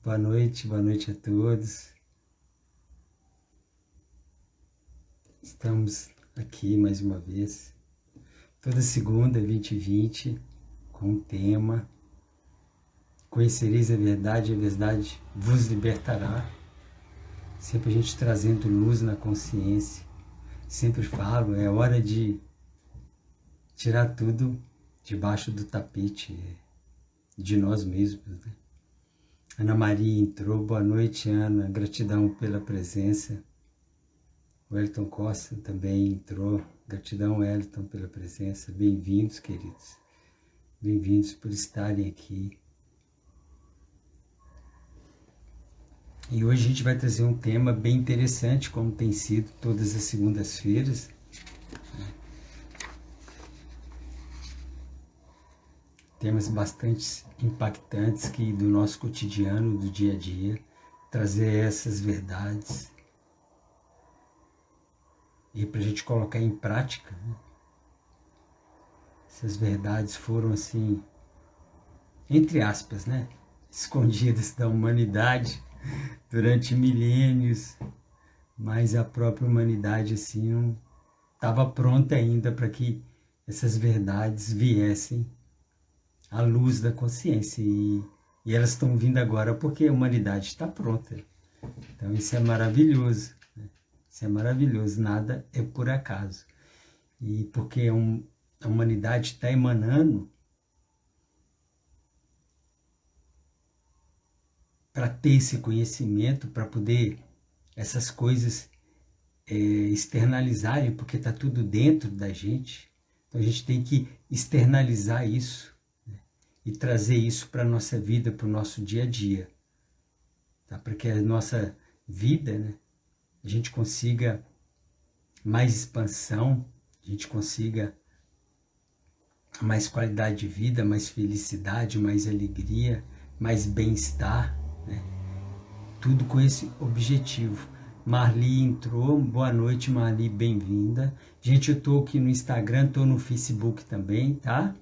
Boa noite a todos. Estamos aqui mais uma vez, toda segunda, 20h20, com um tema: Conhecereis a verdade vos libertará. Sempre a gente trazendo luz na consciência. Sempre falo, é hora de tirar tudo debaixo do tapete de nós mesmos, né? Ana Maria entrou, boa noite, Ana, gratidão pela presença. O Elton Costa também entrou, gratidão, Elton, pela presença. Bem-vindos, queridos, bem-vindos por estarem aqui. E hoje a gente vai trazer um tema bem interessante, como tem sido todas as segundas-feiras. Temas bastante impactantes que do nosso cotidiano, do dia a dia, trazer essas verdades e para a gente colocar em prática, né? Essas verdades foram assim, entre aspas, né, escondidas da humanidade durante milênios, mas a própria humanidade assim não estava pronta ainda para que essas verdades viessem à luz da consciência, e elas estão vindo agora porque a humanidade está pronta. Então isso é maravilhoso, né? Isso é maravilhoso, nada é por acaso. E porque a humanidade está emanando para ter esse conhecimento, para poder essas coisas externalizarem, porque está tudo dentro da gente. Então a gente tem que externalizar isso, e trazer isso para a nossa vida, para o nosso dia a dia, tá? Para que a nossa vida, né, a gente consiga mais expansão, a gente consiga mais qualidade de vida, mais felicidade, mais alegria, mais bem-estar, né? Tudo com esse objetivo. Marli entrou, boa noite, Marli, bem-vinda. Gente, eu estou aqui no Instagram, estou no Facebook também, tá?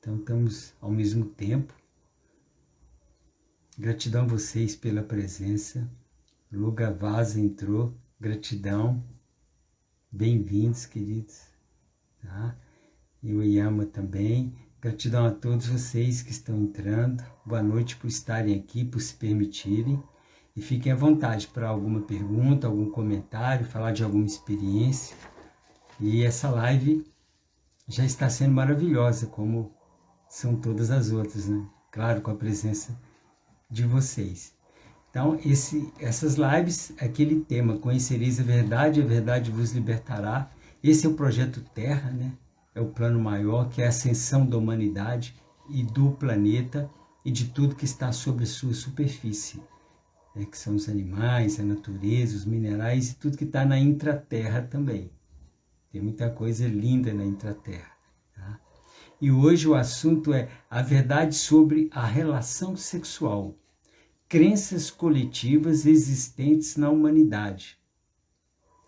Então estamos ao mesmo tempo. Gratidão a vocês pela presença. Luga Vaz entrou, gratidão. Bem-vindos, queridos. Tá? E o Yama também. Gratidão a todos vocês que estão entrando. Boa noite por estarem aqui, por se permitirem. E fiquem à vontade para alguma pergunta, algum comentário, falar de alguma experiência. E essa live já está sendo maravilhosa, como são todas as outras, né? Claro, com a presença de vocês. Então, essas lives, aquele tema, conhecereis a verdade vos libertará. Esse é o projeto Terra, né? É o plano maior, que é a ascensão da humanidade e do planeta e de tudo que está sobre a sua superfície, né? Que são os animais, a natureza, os minerais e tudo que está na intraterra também. Tem muita coisa linda na intraterra, tá? E hoje o assunto é a verdade sobre a relação sexual. Crenças coletivas existentes na humanidade.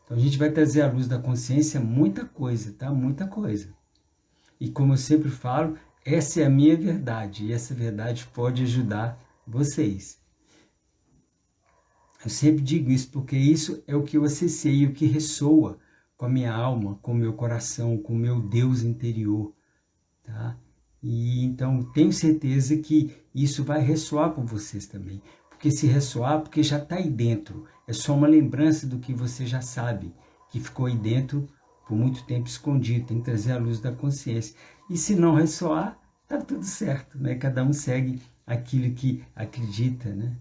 Então a gente vai trazer à luz da consciência muita coisa, tá? Muita coisa. E como eu sempre falo, essa é a minha verdade, e essa verdade pode ajudar vocês. Eu sempre digo isso porque isso é o que eu acessei, o que ressoa com a minha alma, com o meu coração, com o meu Deus interior, tá? E então tenho certeza que isso vai ressoar com vocês também, porque se ressoar, porque já está aí dentro, é só uma lembrança do que você já sabe, que ficou aí dentro por muito tempo escondido, tem que trazer a luz da consciência. E se não ressoar, tá tudo certo, né? Cada um segue aquilo que acredita, né?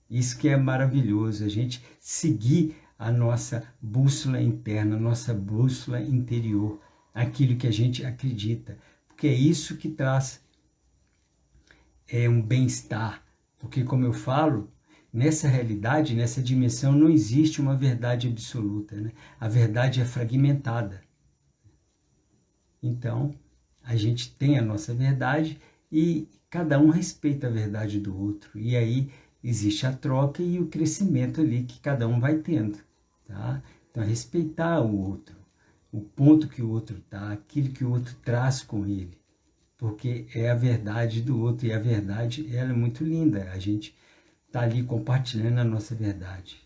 Isso que é maravilhoso, a gente seguir a nossa bússola interna, a nossa bússola interior, aquilo que a gente acredita, porque é isso que traz um bem-estar. Porque, como eu falo, nessa realidade, nessa dimensão, não existe uma verdade absoluta, né? A verdade é fragmentada. Então, a gente tem a nossa verdade e cada um respeita a verdade do outro. E aí existe a troca e o crescimento ali que cada um vai tendo, tá? Então, é respeitar o outro, o ponto que o outro está, aquilo que o outro traz com ele, porque é a verdade do outro, e a verdade ela é muito linda. A gente está ali compartilhando a nossa verdade.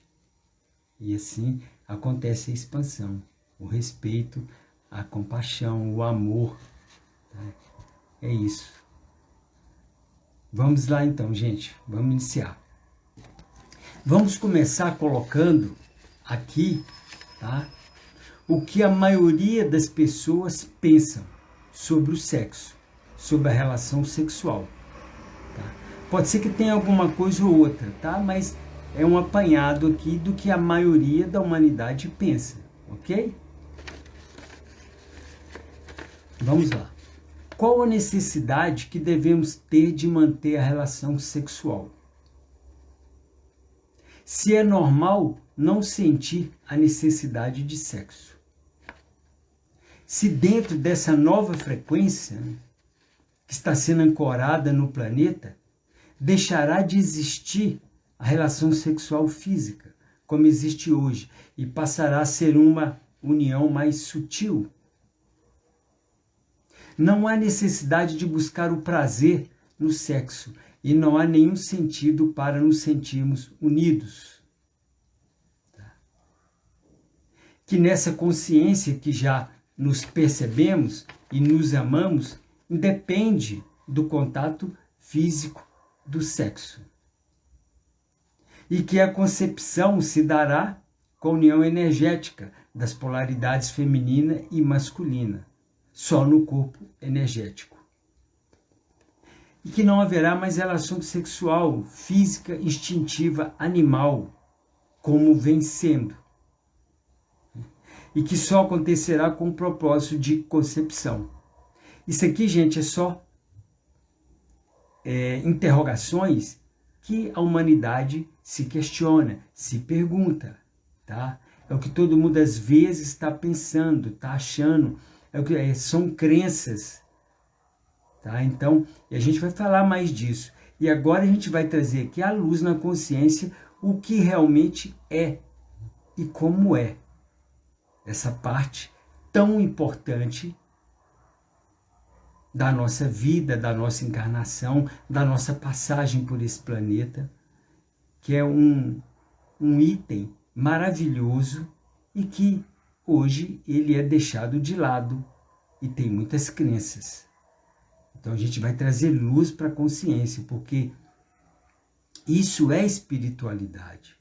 E assim acontece a expansão, o respeito, a compaixão, o amor. Tá? É isso. Vamos lá então, gente. Vamos iniciar. Vamos começar colocando aqui, tá? O que a maioria das pessoas pensam sobre o sexo, sobre a relação sexual. Tá? Pode ser que tenha alguma coisa ou outra, tá? Mas é um apanhado aqui do que a maioria da humanidade pensa, ok? Vamos lá. Qual a necessidade que devemos ter de manter a relação sexual? Se é normal não sentir a necessidade de sexo. Se dentro dessa nova frequência que está sendo ancorada no planeta, deixará de existir a relação sexual física, como existe hoje, e passará a ser uma união mais sutil. Não há necessidade de buscar o prazer no sexo, e não há nenhum sentido para nos sentirmos unidos. Que nessa consciência que já nos percebemos e nos amamos, independe do contato físico do sexo. E que a concepção se dará com a união energética das polaridades feminina e masculina, só no corpo energético. E que não haverá mais relação sexual, física, instintiva, animal, como vem sendo. E que só acontecerá com o propósito de concepção. Isso aqui, gente, é só interrogações que a humanidade se questiona, se pergunta, tá? É o que todo mundo às vezes está pensando, está achando, são crenças, tá? Então, a gente vai falar mais disso. E agora a gente vai trazer aqui à luz na consciência o que realmente é e como é essa parte tão importante da nossa vida, da nossa encarnação, da nossa passagem por esse planeta, que é um item maravilhoso e que hoje ele é deixado de lado e tem muitas crenças. Então a gente vai trazer luz para a consciência, porque isso é espiritualidade.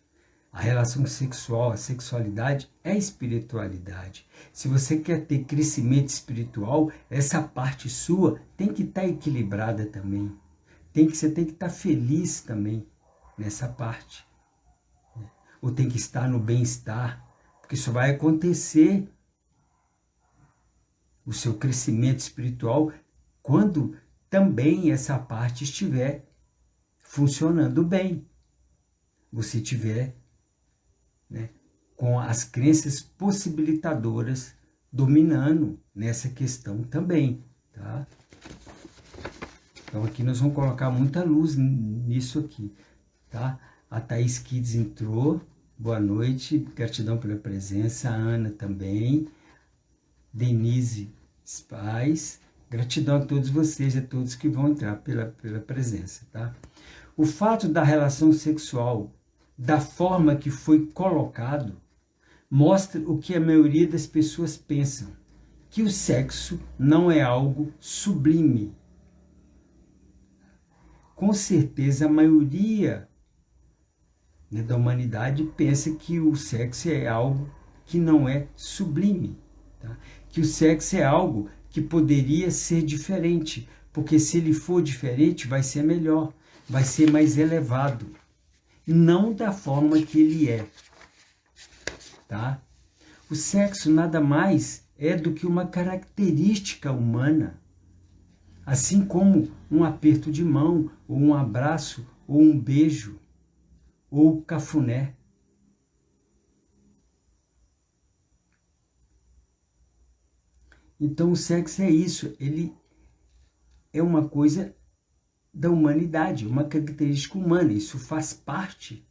A relação sexual, a sexualidade é espiritualidade. Se você quer ter crescimento espiritual, essa parte sua tem que estar equilibrada também. Você tem que estar feliz também nessa parte. Ou tem que estar no bem-estar, porque só vai acontecer o seu crescimento espiritual quando também essa parte estiver funcionando bem. Você tiver com as crenças possibilitadoras dominando nessa questão também, tá? Então aqui nós vamos colocar muita luz nisso aqui, tá? A Thaís Kids entrou, boa noite, gratidão pela presença, a Ana também, Denise Spaz, gratidão a todos vocês e a todos que vão entrar pela presença, tá? O fato da relação sexual, da forma que foi colocado, mostra o que a maioria das pessoas pensam, que o sexo não é algo sublime. Com certeza a maioria da humanidade pensa que o sexo é algo que não é sublime, tá? Que o sexo é algo que poderia ser diferente, porque se ele for diferente vai ser melhor, vai ser mais elevado, não da forma que ele é. Tá? O sexo nada mais é do que uma característica humana, assim como um aperto de mão, ou um abraço, ou um beijo, ou cafuné. Então o sexo é isso, ele é uma coisa da humanidade, uma característica humana, isso faz parte,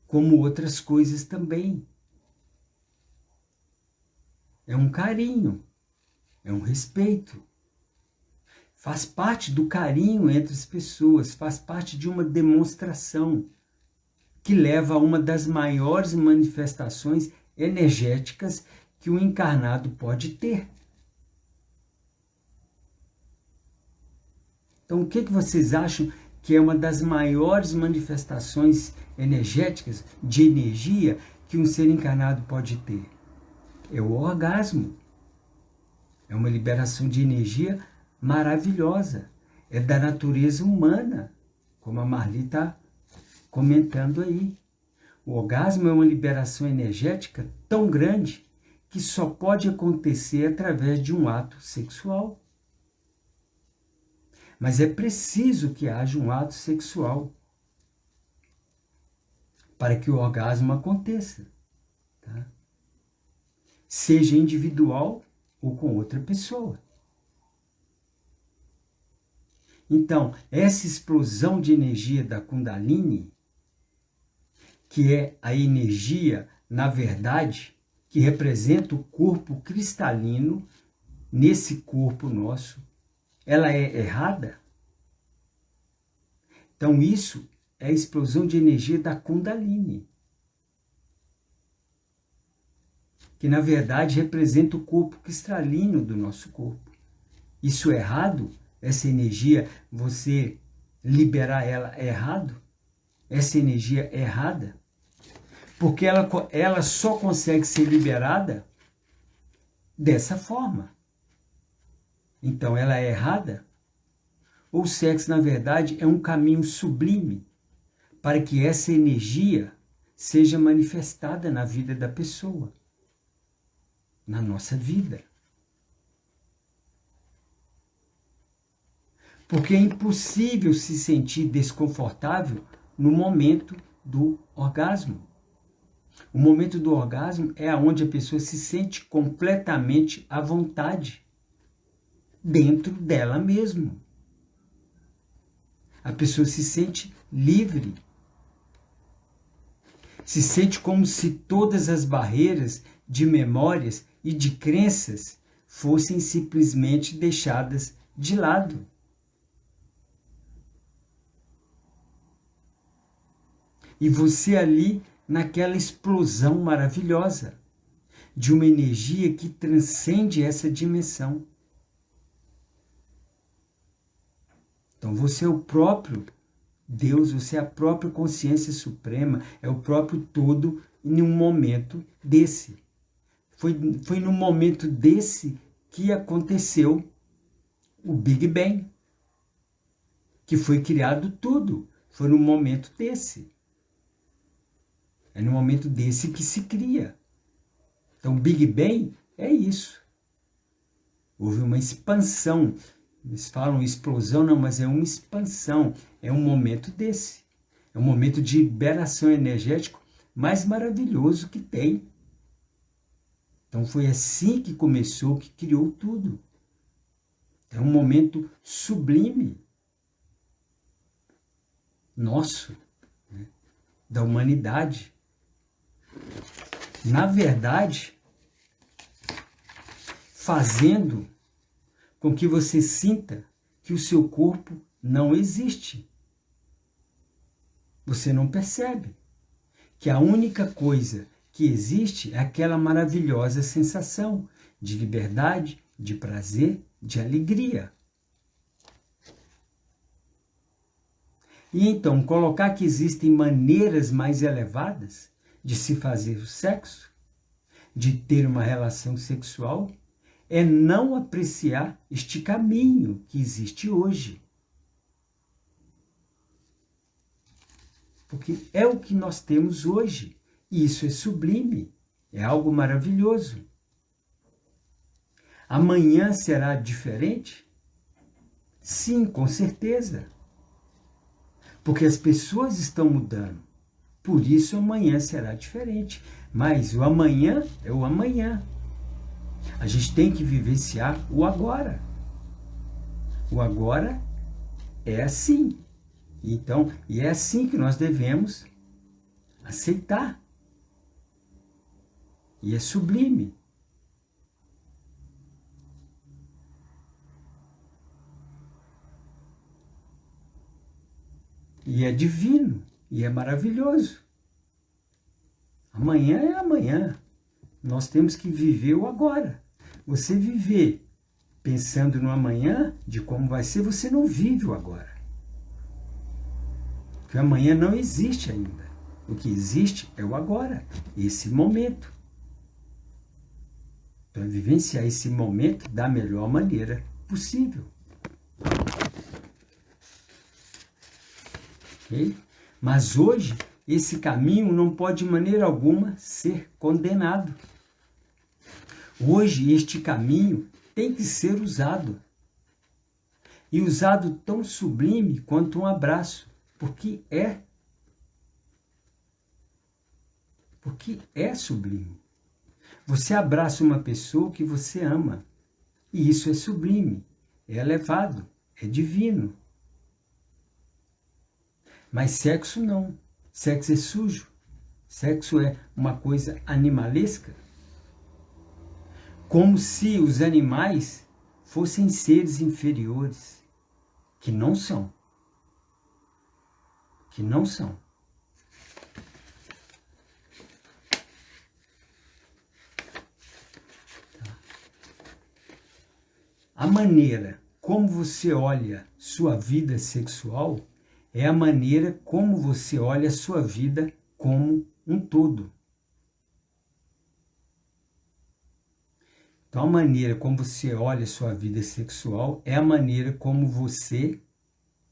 como outras coisas também. É um carinho, é um respeito. faz parte do carinho entre as pessoas, faz parte de uma demonstração que leva a uma das maiores manifestações energéticas que o encarnado pode ter. Então, o que vocês acham que é uma das maiores manifestações energéticas, de energia, que um ser encarnado pode ter? É o orgasmo. É uma liberação de energia maravilhosa. É da natureza humana, como a Marli está comentando aí. O orgasmo é uma liberação energética tão grande que só pode acontecer através de um ato sexual. Mas é preciso que haja um ato sexual para que o orgasmo aconteça, tá? Seja individual ou com outra pessoa. Então, essa explosão de energia da Kundalini, que é a energia, na verdade, que representa o corpo cristalino nesse corpo nosso, ela é errada? Então, isso é a explosão de energia da Kundalini, que na verdade representa o corpo cristalino do nosso corpo. Isso é errado? Essa energia, você liberar ela é errado? Essa energia é errada? Porque ela só consegue ser liberada dessa forma. Então ela é errada? O sexo, na verdade, é um caminho sublime para que essa energia seja manifestada na vida da pessoa, na nossa vida. Porque é impossível se sentir desconfortável no momento do orgasmo. O momento do orgasmo é onde a pessoa se sente completamente à vontade, dentro dela mesma. A pessoa se sente livre. Se sente como se todas as barreiras de memórias e de crenças fossem simplesmente deixadas de lado. E você ali naquela explosão maravilhosa de uma energia que transcende essa dimensão. Então você é o próprio Deus, você é a própria consciência suprema, é o próprio todo em um momento desse. Foi no momento desse que aconteceu o Big Bang, que foi criado tudo. Foi no momento desse. É no momento desse que se cria. Então, Big Bang é isso. Houve uma expansão. Eles falam explosão, não, mas é uma expansão. É um momento desse. É um momento de liberação energética mais maravilhoso que tem. Então, foi assim que começou, que criou tudo. É um momento sublime. Nosso, né? Da humanidade. Na verdade, fazendo com que você sinta que o seu corpo não existe. Você não percebe que a única coisa que existe é aquela maravilhosa sensação de liberdade, de prazer, de alegria. E então, colocar que existem maneiras mais elevadas de se fazer o sexo, de ter uma relação sexual, é não apreciar este caminho que existe hoje. Porque é o que nós temos hoje. E isso é sublime, é algo maravilhoso. Amanhã será diferente? Sim, com certeza. Porque as pessoas estão mudando. Por isso amanhã será diferente. Mas o amanhã é o amanhã. A gente tem que vivenciar o agora. O agora é assim. Então, e é assim que nós devemos aceitar. E é sublime. e é divino, e é maravilhoso. Amanhã é amanhã. Nós temos que viver o agora. Você viver pensando no amanhã, de como vai ser, você não vive o agora. Porque o amanhã não existe ainda. O que existe é o agora, esse momento. Então, vivenciar esse momento da melhor maneira possível. Okay? Mas hoje, esse caminho não pode de maneira alguma ser condenado. Hoje, este caminho tem que ser usado. E usado tão sublime quanto um abraço. Porque é sublime. Você abraça uma pessoa que você ama. E isso é sublime, é elevado, é divino. Mas sexo não. Sexo é sujo. Sexo é uma coisa animalesca. Como se os animais fossem seres inferiores. Que não são. Que não são. A maneira como você olha sua vida sexual é a maneira como você olha a sua vida como um todo. Então, a maneira como você olha a sua vida sexual é a maneira como você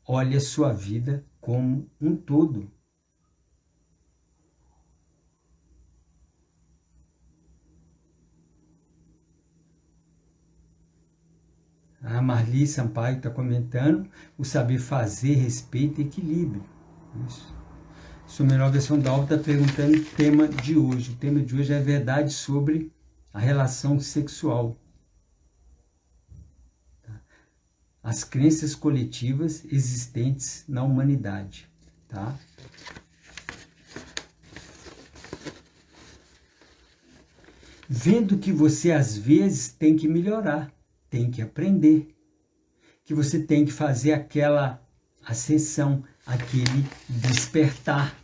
olha a sua vida como um todo. A Marli Sampaio está comentando: o saber fazer, respeito e equilíbrio. Isso. Sua melhor versão da obra está perguntando o tema de hoje. O tema de hoje é a verdade sobre a relação sexual. Tá? As crenças coletivas existentes na humanidade. Tá? Vendo que você às vezes tem que melhorar, tem que aprender, que você tem que fazer aquela ascensão, aquele despertar.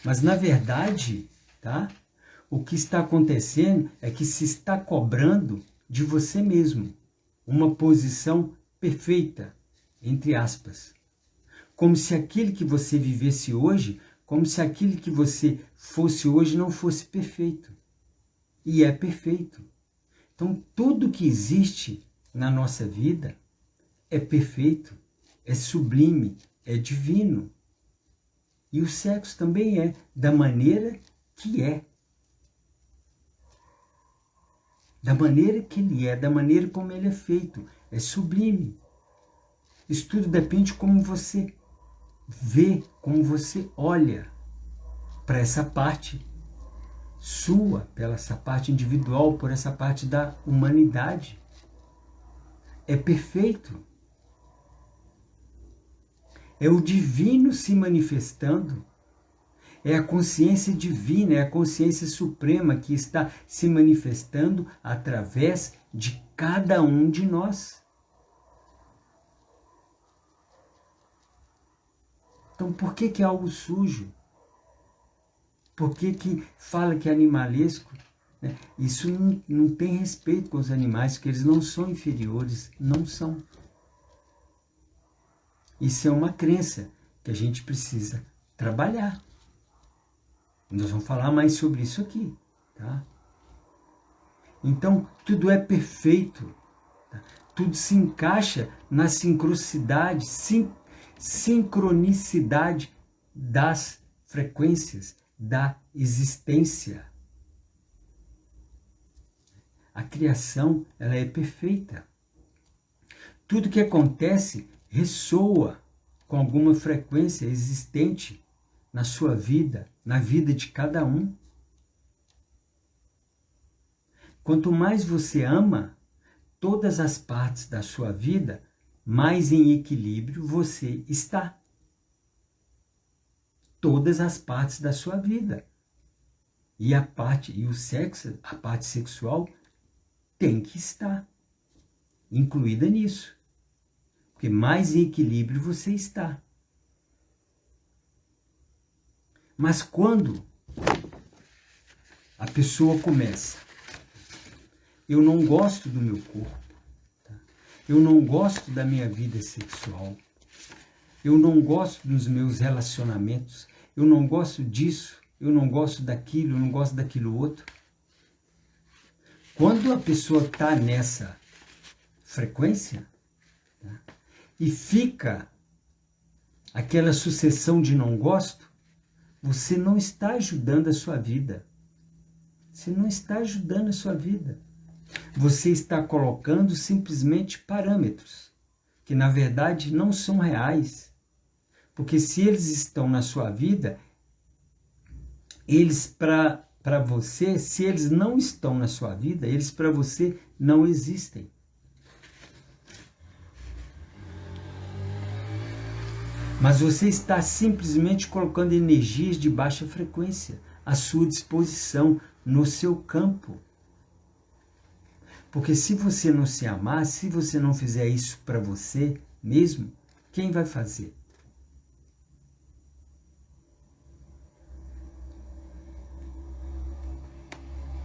Mas na verdade, tá? O que está acontecendo é que se está cobrando de você mesmo uma posição perfeita, entre aspas. Como se aquilo que você vivesse hoje, como se aquilo que você fosse hoje não fosse perfeito. E é perfeito. Então, tudo que existe na nossa vida é perfeito, é sublime, é divino. E o sexo também é, da maneira que é. Da maneira que ele é, da maneira como ele é feito. É sublime. Isso tudo depende de como você vê, como você olha para essa parte sua, pela essa parte individual, por essa parte da humanidade. É perfeito. É o divino se manifestando. É a consciência divina, é a consciência suprema que está se manifestando através de cada um de nós. Então, por que é algo sujo? Por que fala que é animalesco? Isso não tem respeito com os animais, porque eles não são inferiores, não são. Isso é uma crença que a gente precisa trabalhar. Nós vamos falar mais sobre isso aqui, tá? Então, tudo é perfeito. Tá? Tudo se encaixa na sincronicidade das frequências da existência. A criação, ela é perfeita. Tudo que acontece ressoa com alguma frequência existente na sua vida, na vida de cada um. Quanto mais você ama todas as partes da sua vida, mais em equilíbrio você está. Todas as partes da sua vida. E o sexo, a parte sexual, tem que estar incluída nisso. porque mais em equilíbrio você está. Mas quando a pessoa começa, eu não gosto do meu corpo, tá? Eu não gosto da minha vida sexual, eu não gosto dos meus relacionamentos, eu não gosto disso, eu não gosto daquilo, eu não gosto daquilo outro. Quando a pessoa está nessa frequência, tá? E fica aquela sucessão de não gosto, você não está ajudando a sua vida. Você não está ajudando a sua vida. Você está colocando simplesmente parâmetros, que na verdade não são reais. Porque se eles estão na sua vida, eles para você, se eles não estão na sua vida, eles para você não existem. Mas você está simplesmente colocando energias de baixa frequência à sua disposição, no seu campo. Porque se você não se amar, se você não fizer isso para você mesmo, quem vai fazer?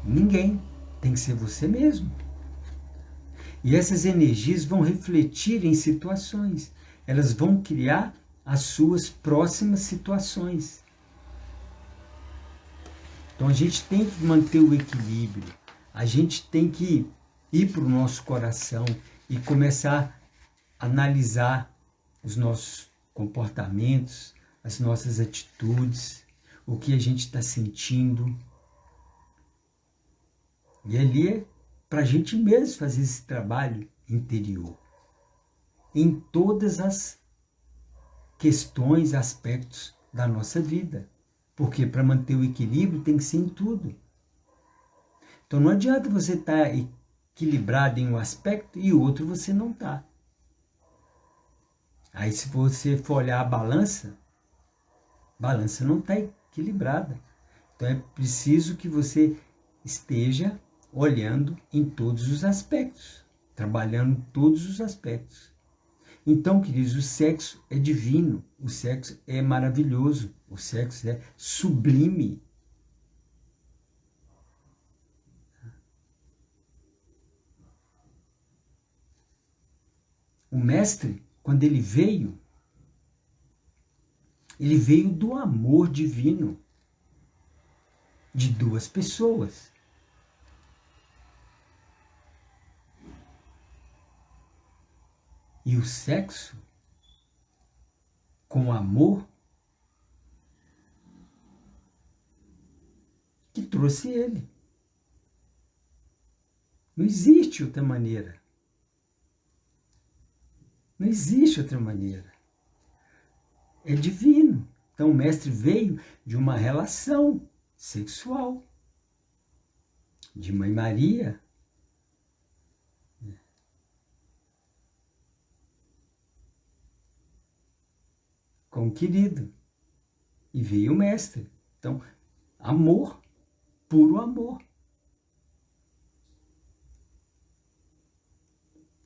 Ninguém. Tem que ser você mesmo. E essas energias vão refletir em situações. Elas vão criar as suas próximas situações. Então a gente tem que manter o equilíbrio. A gente tem que ir para o nosso coração e começar a analisar os nossos comportamentos, as nossas atitudes, o que a gente está sentindo. E ali é para a gente mesmo fazer esse trabalho interior. Em todas as questões, aspectos da nossa vida. Porque para manter o equilíbrio tem que ser em tudo. Então não adianta você estar equilibrado em um aspecto e outro você não está. Aí se você for olhar a balança não está equilibrada. Então é preciso que você esteja olhando em todos os aspectos, trabalhando todos os aspectos. Então, queridos, o sexo é divino, o sexo é maravilhoso, o sexo é sublime. O mestre, quando ele veio do amor divino de duas pessoas. E o sexo, com amor, que trouxe ele. Não existe outra maneira. Não existe outra maneira. É divino. Então o mestre veio de uma relação sexual. De Mãe Maria. Com o querido. E veio o mestre. Então, amor, puro amor.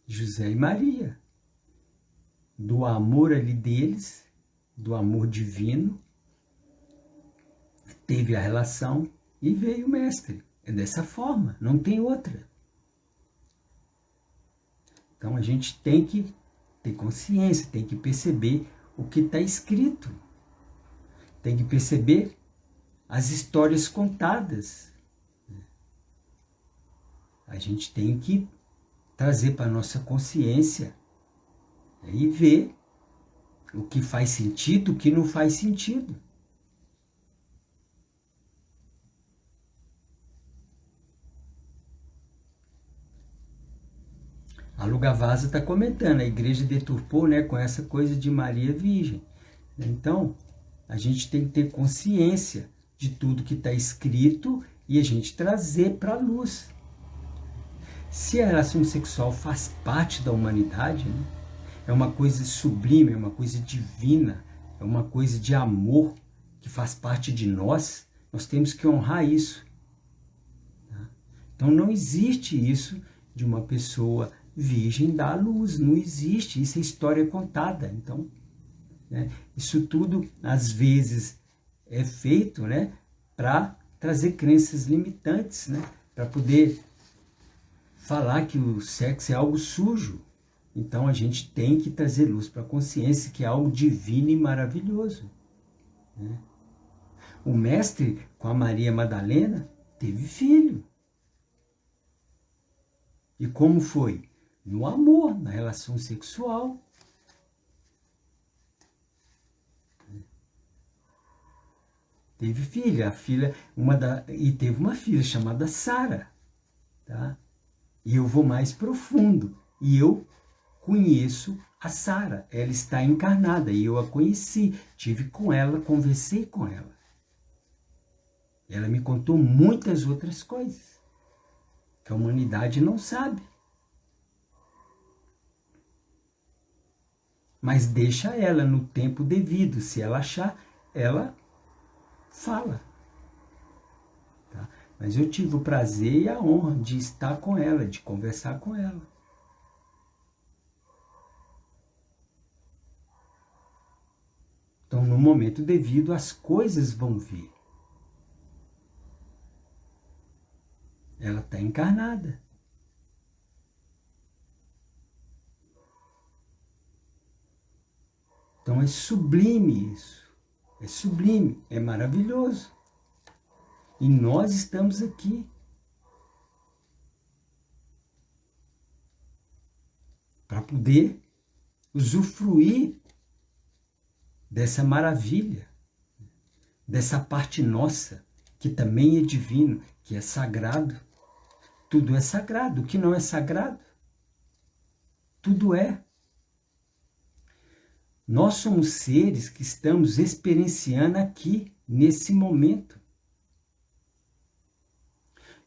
José e Maria. Do amor ali deles, do amor divino, teve a relação e veio o mestre. É dessa forma, não tem outra. Então a gente tem que ter consciência, tem que perceber o que está escrito. Tem que perceber as histórias contadas. A gente tem que trazer para a nossa consciência e ver o que faz sentido, o que não faz sentido. A Lugavasa está comentando, a igreja deturpou, né, com essa coisa de Maria Virgem. Então, a gente tem que ter consciência de tudo que está escrito e a gente trazer para a luz. Se a relação sexual faz parte da humanidade, né, é uma coisa sublime, é uma coisa divina, é uma coisa de amor que faz parte de nós, nós temos que honrar isso. Tá? Então não existe isso de uma pessoa virgem dá à luz, não existe, isso é história contada. Então, né, isso tudo, às vezes, é feito, né, para trazer crenças limitantes, né, para poder falar que o sexo é algo sujo. Então, a gente tem que trazer luz para a consciência que é algo divino e maravilhoso, né? O mestre, com a Maria Madalena, teve filho. E como foi? No amor, na relação sexual. Teve filha, e teve uma filha chamada Sara, tá? E eu vou mais profundo, e eu conheço a Sara, ela está encarnada, e eu a conheci, tive com ela, conversei com ela. Ela me contou muitas outras coisas que a humanidade não sabe. Mas deixa ela no tempo devido. Se ela achar, ela fala. Tá? Mas eu tive o prazer e a honra de estar com ela, de conversar com ela. Então, no momento devido, as coisas vão vir. Ela está encarnada. Então é sublime isso. É sublime, é maravilhoso. E nós estamos aqui para poder usufruir dessa maravilha, dessa parte nossa, que também é divino, que é sagrado. Tudo é sagrado. O que não é sagrado, tudo é. Nós somos seres que estamos experienciando aqui, nesse momento,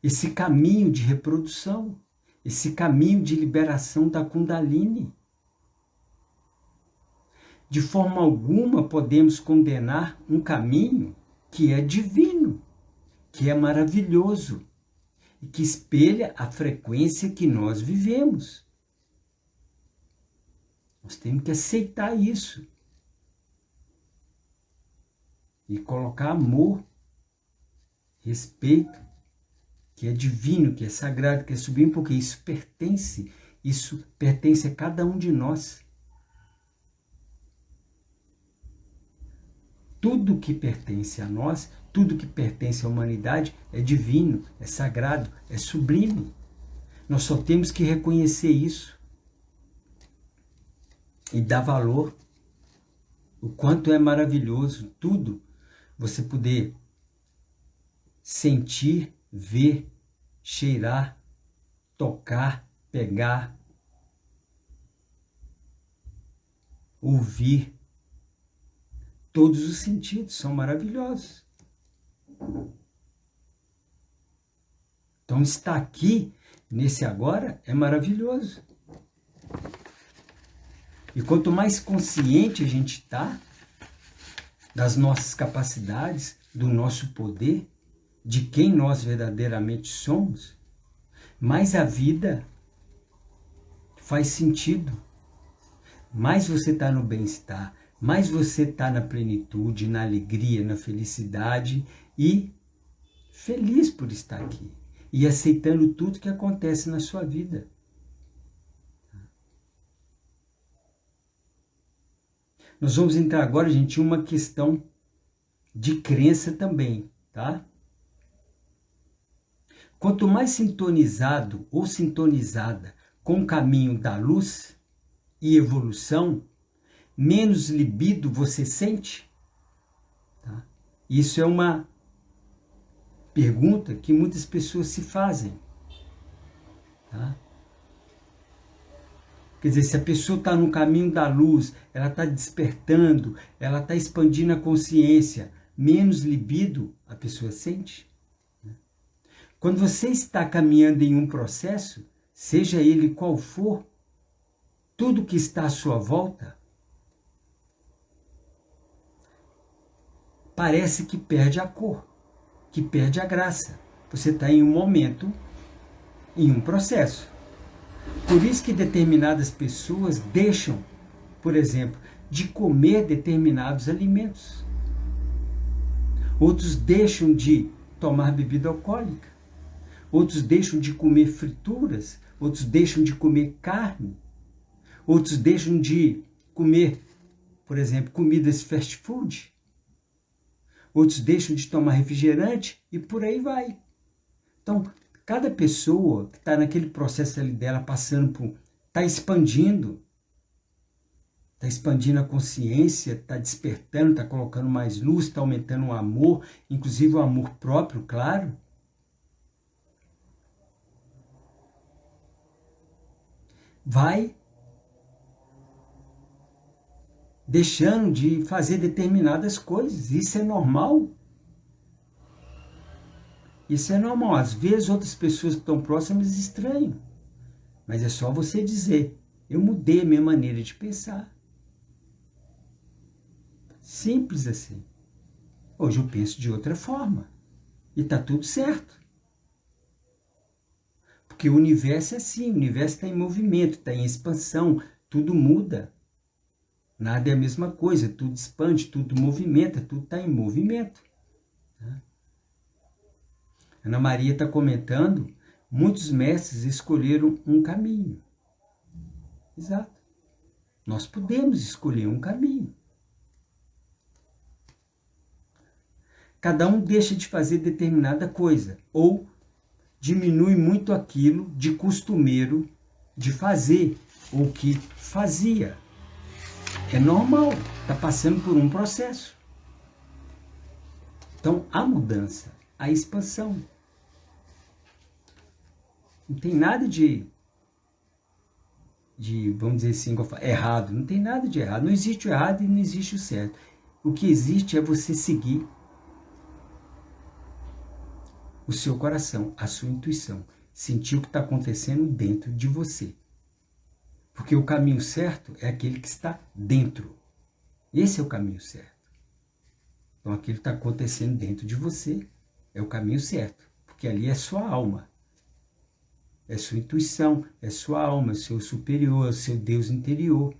esse caminho de reprodução, esse caminho de liberação da Kundalini. De forma alguma podemos condenar um caminho que é divino, que é maravilhoso e que espelha a frequência que nós vivemos. Nós temos que aceitar isso e colocar amor, respeito, que é divino, que é sagrado, que é sublime, porque isso pertence a cada um de nós. Tudo que pertence a nós, tudo que pertence à humanidade é divino, é sagrado, é sublime. Nós só temos que reconhecer isso e dar valor. O quanto é maravilhoso tudo, você poder sentir, ver, cheirar, tocar, pegar, ouvir. Todos os sentidos são maravilhosos. Então, estar aqui, nesse agora, é maravilhoso. E quanto mais consciente a gente está das nossas capacidades, do nosso poder, de quem nós verdadeiramente somos, mais a vida faz sentido. Mais você está no bem-estar, mais você está na plenitude, na alegria, na felicidade e feliz por estar aqui. E aceitando tudo que acontece na sua vida. Nós vamos entrar agora, gente, em uma questão de crença também, tá? Quanto mais sintonizado ou sintonizada com o caminho da luz e evolução, menos libido você sente? Tá? Isso é uma pergunta que muitas pessoas se fazem. Tá? Quer dizer, se a pessoa está no caminho da luz, ela está despertando, ela está expandindo a consciência, menos libido a pessoa sente? Quando você está caminhando em um processo, seja ele qual for, tudo que está à sua volta parece que perde a cor, que perde a graça. Você está em um momento, em um processo. Por isso que determinadas pessoas deixam, por exemplo, de comer determinados alimentos. Outros deixam de tomar bebida alcoólica. Outros deixam de comer frituras. Outros deixam de comer carne. Outros deixam de comer, por exemplo, comidas fast food. Outros deixam de tomar refrigerante e por aí vai. Então, cada pessoa que está naquele processo ali dela, passando por... está expandindo a consciência, está despertando, está colocando mais luz, está aumentando o amor, inclusive o amor próprio, claro. Vai deixando de fazer determinadas coisas. Isso é normal. Isso é normal. Às vezes outras pessoas que estão próximas estranham. Mas é só você dizer, eu mudei a minha maneira de pensar. Simples assim. Hoje eu penso de outra forma. E está tudo certo. Porque o universo é assim, o universo está em movimento, está em expansão, tudo muda. Nada é a mesma coisa, tudo expande, tudo movimenta, tudo está em movimento. Ana Maria está comentando, muitos mestres escolheram um caminho. Exato. Nós podemos escolher um caminho. Cada um deixa de fazer determinada coisa, ou diminui muito aquilo de costumeiro de fazer, ou que fazia. É normal, está passando por um processo. Então, a mudança, a expansão. Não tem nada de vamos dizer assim, errado. Não tem nada de errado. Não existe o errado e não existe o certo. O que existe é você seguir o seu coração, a sua intuição. Sentir o que está acontecendo dentro de você. Porque o caminho certo é aquele que está dentro. Esse é o caminho certo. Então, aquilo que está acontecendo dentro de você é o caminho certo. Porque ali é sua alma. É sua intuição, é sua alma, é seu superior, é seu Deus interior.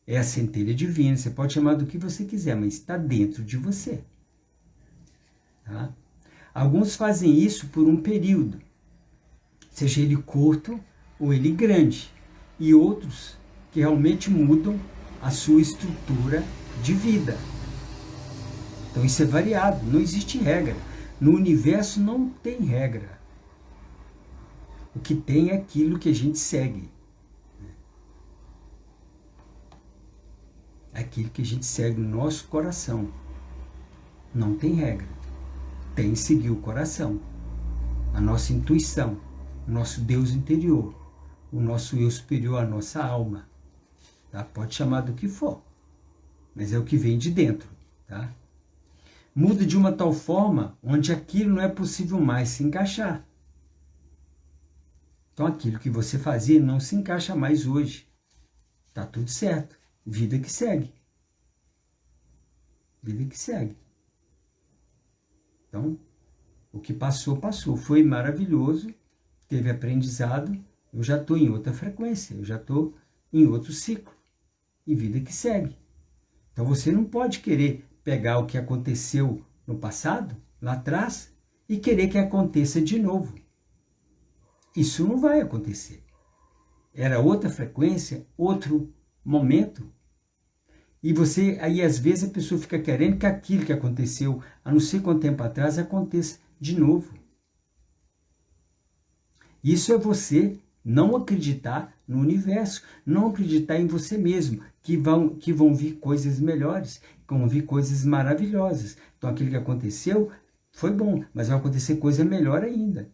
É a centelha divina. Você pode chamar do que você quiser, mas está dentro de você. Tá? Alguns fazem isso por um período, seja ele curto ou ele grande. E outros que realmente mudam a sua estrutura de vida. Então isso é variado, não existe regra. No universo não tem regra. O que tem é aquilo que a gente segue. Aquilo que a gente segue no nosso coração. Não tem regra. Tem que seguir o coração. A nossa intuição. O nosso Deus interior. O nosso eu superior, a nossa alma. Tá? Pode chamar do que for. Mas é o que vem de dentro. Tá? Muda de uma tal forma onde aquilo não é possível mais se encaixar. Então aquilo que você fazia não se encaixa mais hoje. Tá tudo certo. Vida que segue. Vida que segue. Então, o que passou, passou. Foi maravilhoso, teve aprendizado, eu já estou em outra frequência, eu já estou em outro ciclo. E vida que segue. Então você não pode querer pegar o que aconteceu no passado, lá atrás, e querer que aconteça de novo. Isso não vai acontecer. Era outra frequência, outro momento. E você, aí às vezes a pessoa fica querendo que aquilo que aconteceu há não sei quanto tempo atrás aconteça de novo. Isso é você não acreditar no universo, não acreditar em você mesmo, que vão vir coisas melhores, que vão vir coisas maravilhosas. Então aquilo que aconteceu foi bom, mas vai acontecer coisa melhor ainda.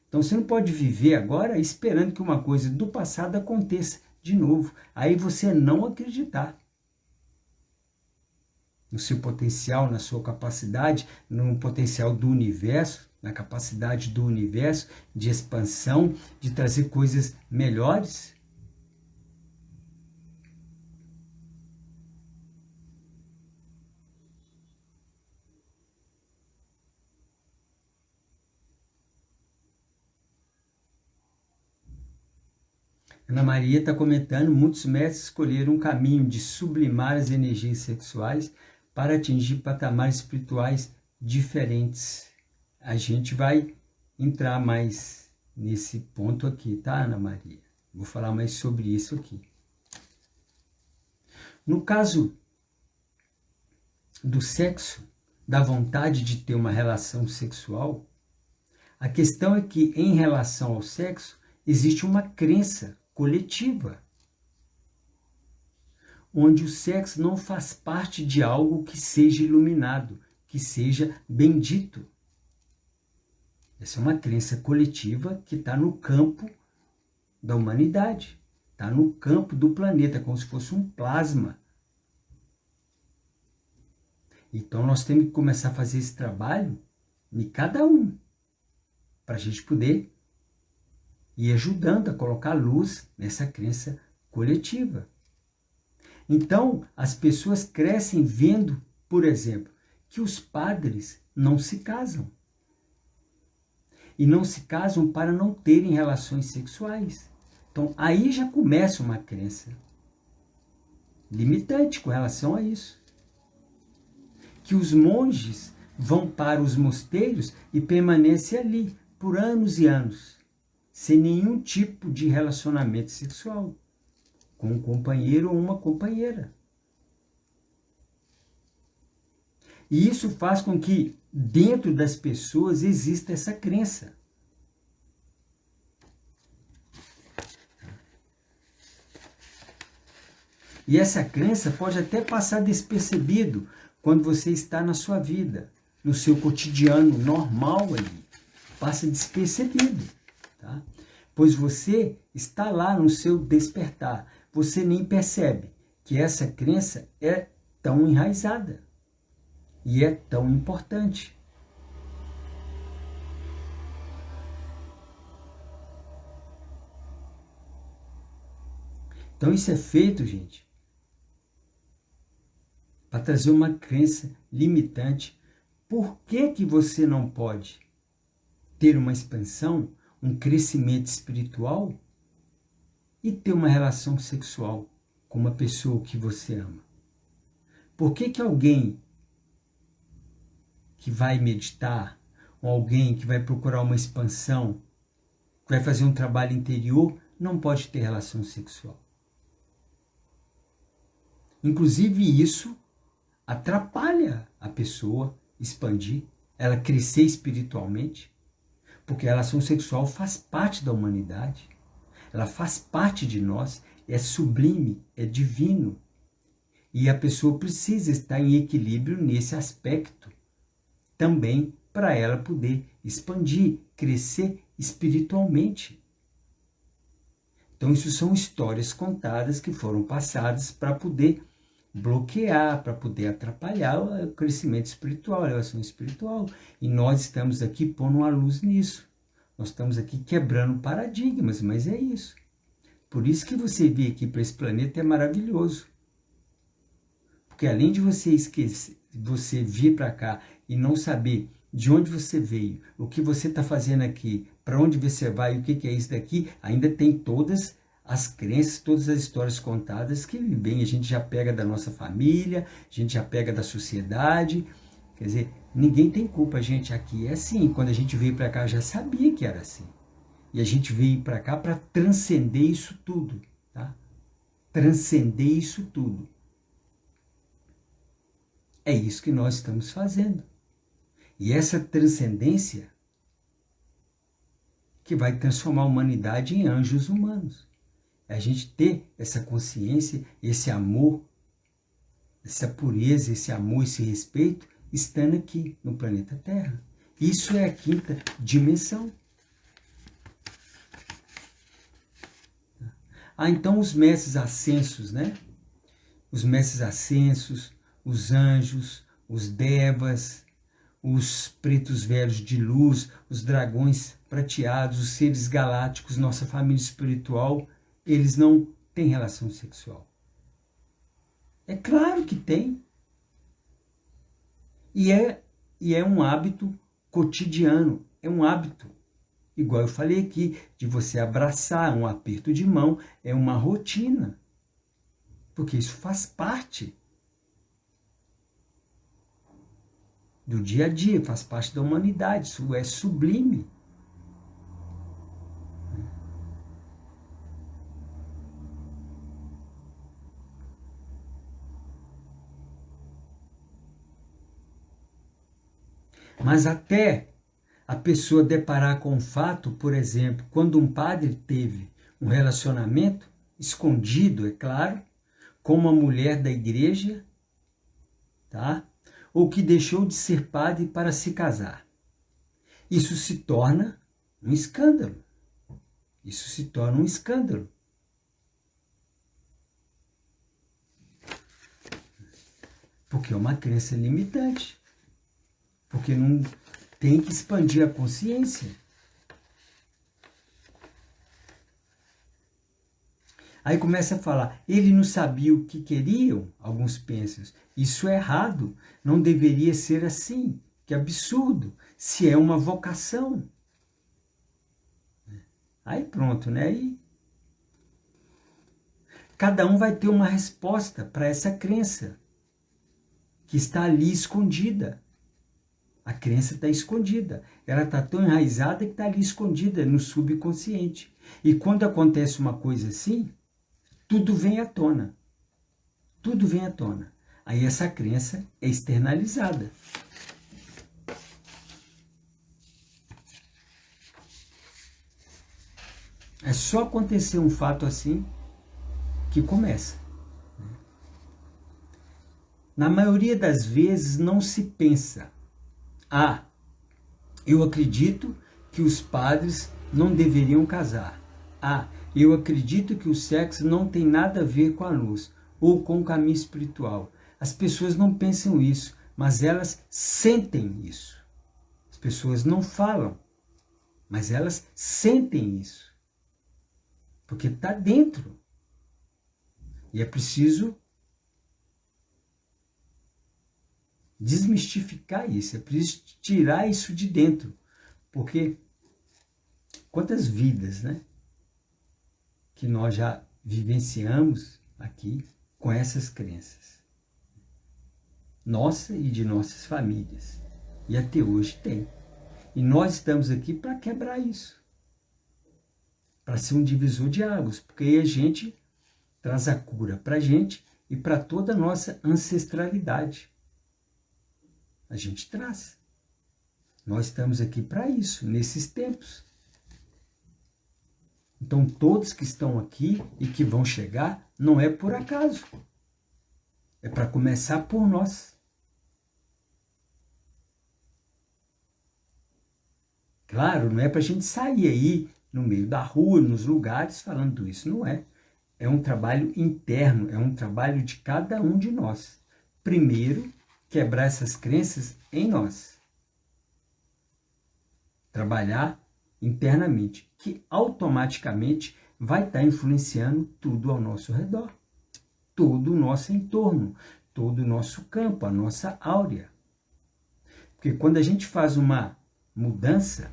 Então você não pode viver agora esperando que uma coisa do passado aconteça de novo. Aí você é não acreditar no seu potencial, na sua capacidade, no potencial do universo, na capacidade do universo de expansão, de trazer coisas melhores. Ana Maria está comentando, muitos mestres escolheram um caminho de sublimar as energias sexuais para atingir patamares espirituais diferentes. A gente vai entrar mais nesse ponto aqui, tá, Ana Maria? Vou falar mais sobre isso aqui. No caso do sexo, da vontade de ter uma relação sexual, a questão é que, em relação ao sexo, existe uma crença coletiva, onde o sexo não faz parte de algo que seja iluminado, que seja bendito. Essa é uma crença coletiva que está no campo da humanidade, está no campo do planeta, como se fosse um plasma. Então nós temos que começar a fazer esse trabalho em cada um, para a gente poder ir ajudando a colocar luz nessa crença coletiva. Então, as pessoas crescem vendo, por exemplo, que os padres não se casam. E não se casam para não terem relações sexuais. Então, aí já começa uma crença limitante com relação a isso. Que os monges vão para os mosteiros e permanecem ali por anos e anos, sem nenhum tipo de relacionamento sexual, com um companheiro ou uma companheira. E isso faz com que dentro das pessoas exista essa crença. E essa crença pode até passar despercebido quando você está na sua vida, no seu cotidiano normal ali. Passa despercebido, tá? Pois você está lá no seu despertar. Você nem percebe que essa crença é tão enraizada e é tão importante. Então isso é feito, gente, para trazer uma crença limitante. Por que você não pode ter uma expansão, um crescimento espiritual e ter uma relação sexual com uma pessoa que você ama? Por que alguém que vai meditar, ou alguém que vai procurar uma expansão, que vai fazer um trabalho interior, não pode ter relação sexual? Inclusive isso atrapalha a pessoa expandir, ela crescer espiritualmente, porque a relação sexual faz parte da humanidade, ela faz parte de nós, é sublime, é divino, e a pessoa precisa estar em equilíbrio nesse aspecto também, para ela poder expandir, crescer espiritualmente. Então isso são histórias contadas que foram passadas para poder bloquear, para poder atrapalhar o crescimento espiritual, a relação espiritual. E nós estamos aqui pondo uma luz nisso. Nós estamos aqui quebrando paradigmas, mas é isso. Por isso que você vir aqui para esse planeta é maravilhoso. Porque além de você esquecer, você vir para cá e não saber de onde você veio, o que você está fazendo aqui, para onde você vai, o que é isso daqui, ainda tem todas as crenças, todas as histórias contadas que vem, a gente já pega da nossa família, a gente já pega da sociedade. Quer dizer, ninguém tem culpa, a gente aqui é assim. Quando a gente veio para cá já sabia que era assim. E a gente veio para cá para transcender isso tudo, tá? Transcender isso tudo. É isso que nós estamos fazendo. E essa transcendência que vai transformar a humanidade em anjos humanos. É a gente ter essa consciência, esse amor, essa pureza, esse amor, esse respeito, estando aqui no planeta Terra. Isso é a quinta dimensão. Então os mestres ascensos, né? Os mestres ascensos, os anjos, os devas, os pretos velhos de luz, os dragões prateados, os seres galácticos, nossa família espiritual, eles não têm relação sexual. É claro que tem. E é um hábito cotidiano, é um hábito. Igual eu falei aqui, de você abraçar, um aperto de mão, é uma rotina. Porque isso faz parte do dia a dia, faz parte da humanidade, isso é sublime. Mas até a pessoa deparar com o fato, por exemplo, quando um padre teve um relacionamento escondido, é claro, com uma mulher da igreja, tá? Ou que deixou de ser padre para se casar. Isso se torna um escândalo. Isso se torna um escândalo. Porque é uma crença limitante. Porque não tem que expandir a consciência. Aí começa a falar, ele não sabia o que queriam, alguns pensam, isso é errado, não deveria ser assim, que absurdo, se é uma vocação. Aí pronto, né? Aí cada um vai ter uma resposta para essa crença, que está ali escondida. A crença está escondida. Ela está tão enraizada que está ali escondida no subconsciente. E quando acontece uma coisa assim, tudo vem à tona. Tudo vem à tona. Aí essa crença é externalizada. É só acontecer um fato assim que começa. Na maioria das vezes não se pensa, eu acredito que os padres não deveriam casar. Eu acredito que o sexo não tem nada a ver com a luz ou com o caminho espiritual. As pessoas não pensam isso, mas elas sentem isso. As pessoas não falam, mas elas sentem isso. Porque está dentro. E é preciso desmistificar isso, é preciso tirar isso de dentro. Porque quantas vidas, né, que nós já vivenciamos aqui com essas crenças. Nossa e de nossas famílias. E até hoje tem. E nós estamos aqui para quebrar isso. Para ser um divisor de águas. Porque aí a gente traz a cura para a gente e para toda a nossa ancestralidade. A gente traz. Nós estamos aqui para isso, nesses tempos. Então, todos que estão aqui e que vão chegar, não é por acaso. É para começar por nós. Claro, não é para a gente sair aí no meio da rua, nos lugares, falando isso. Não é. É um trabalho interno, é um trabalho de cada um de nós. Primeiro, quebrar essas crenças em nós. Trabalhar internamente, que automaticamente vai estar influenciando tudo ao nosso redor. Todo o nosso entorno, todo o nosso campo, a nossa áurea. Porque quando a gente faz uma mudança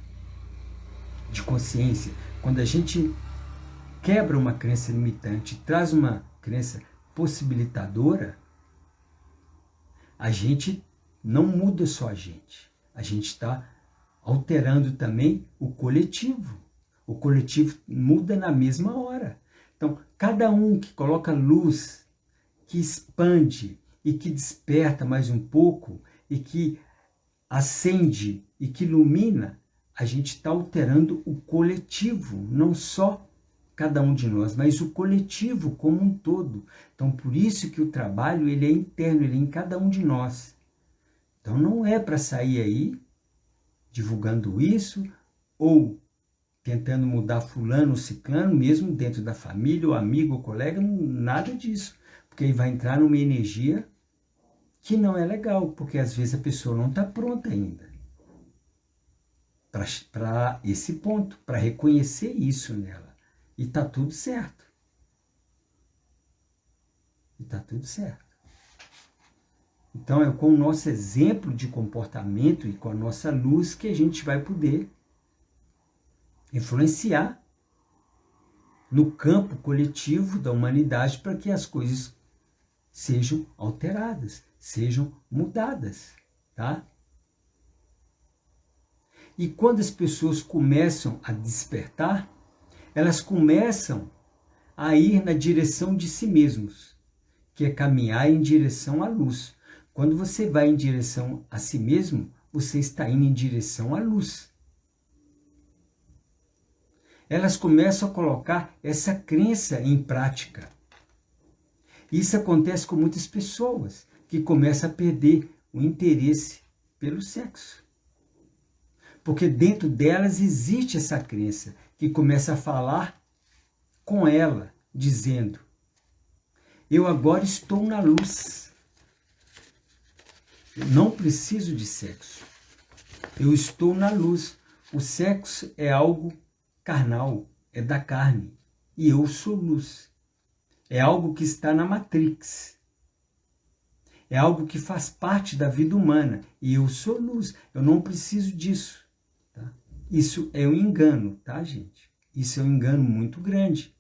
de consciência, quando a gente quebra uma crença limitante, traz uma crença possibilitadora, a gente não muda só a gente está alterando também o coletivo. O coletivo muda na mesma hora. Então, cada um que coloca luz, que expande e que desperta mais um pouco e que acende e que ilumina, a gente está alterando o coletivo, não só cada um de nós, mas o coletivo como um todo. Então, por isso que o trabalho ele é interno, ele é em cada um de nós. Então, não é para sair aí divulgando isso ou tentando mudar fulano ou ciclano, mesmo dentro da família, ou amigo, ou colega, nada disso. Porque aí vai entrar numa energia que não é legal, porque às vezes a pessoa não está pronta ainda para esse ponto, para reconhecer isso nela. E está tudo certo. E está tudo certo. Então é com o nosso exemplo de comportamento e com a nossa luz que a gente vai poder influenciar no campo coletivo da humanidade para que as coisas sejam alteradas, sejam mudadas, tá? E quando as pessoas começam a despertar, elas começam a ir na direção de si mesmos, que é caminhar em direção à luz. Quando você vai em direção a si mesmo, você está indo em direção à luz. Elas começam a colocar essa crença em prática. Isso acontece com muitas pessoas que começam a perder o interesse pelo sexo. Porque dentro delas existe essa crença que começa a falar com ela, dizendo: eu agora estou na luz. Eu não preciso de sexo. Eu estou na luz. O sexo é algo carnal, é da carne. E eu sou luz. É algo que está na Matrix. É algo que faz parte da vida humana. E eu sou luz. Eu não preciso disso. Tá? Isso é um engano, tá, gente? Isso é um engano muito grande.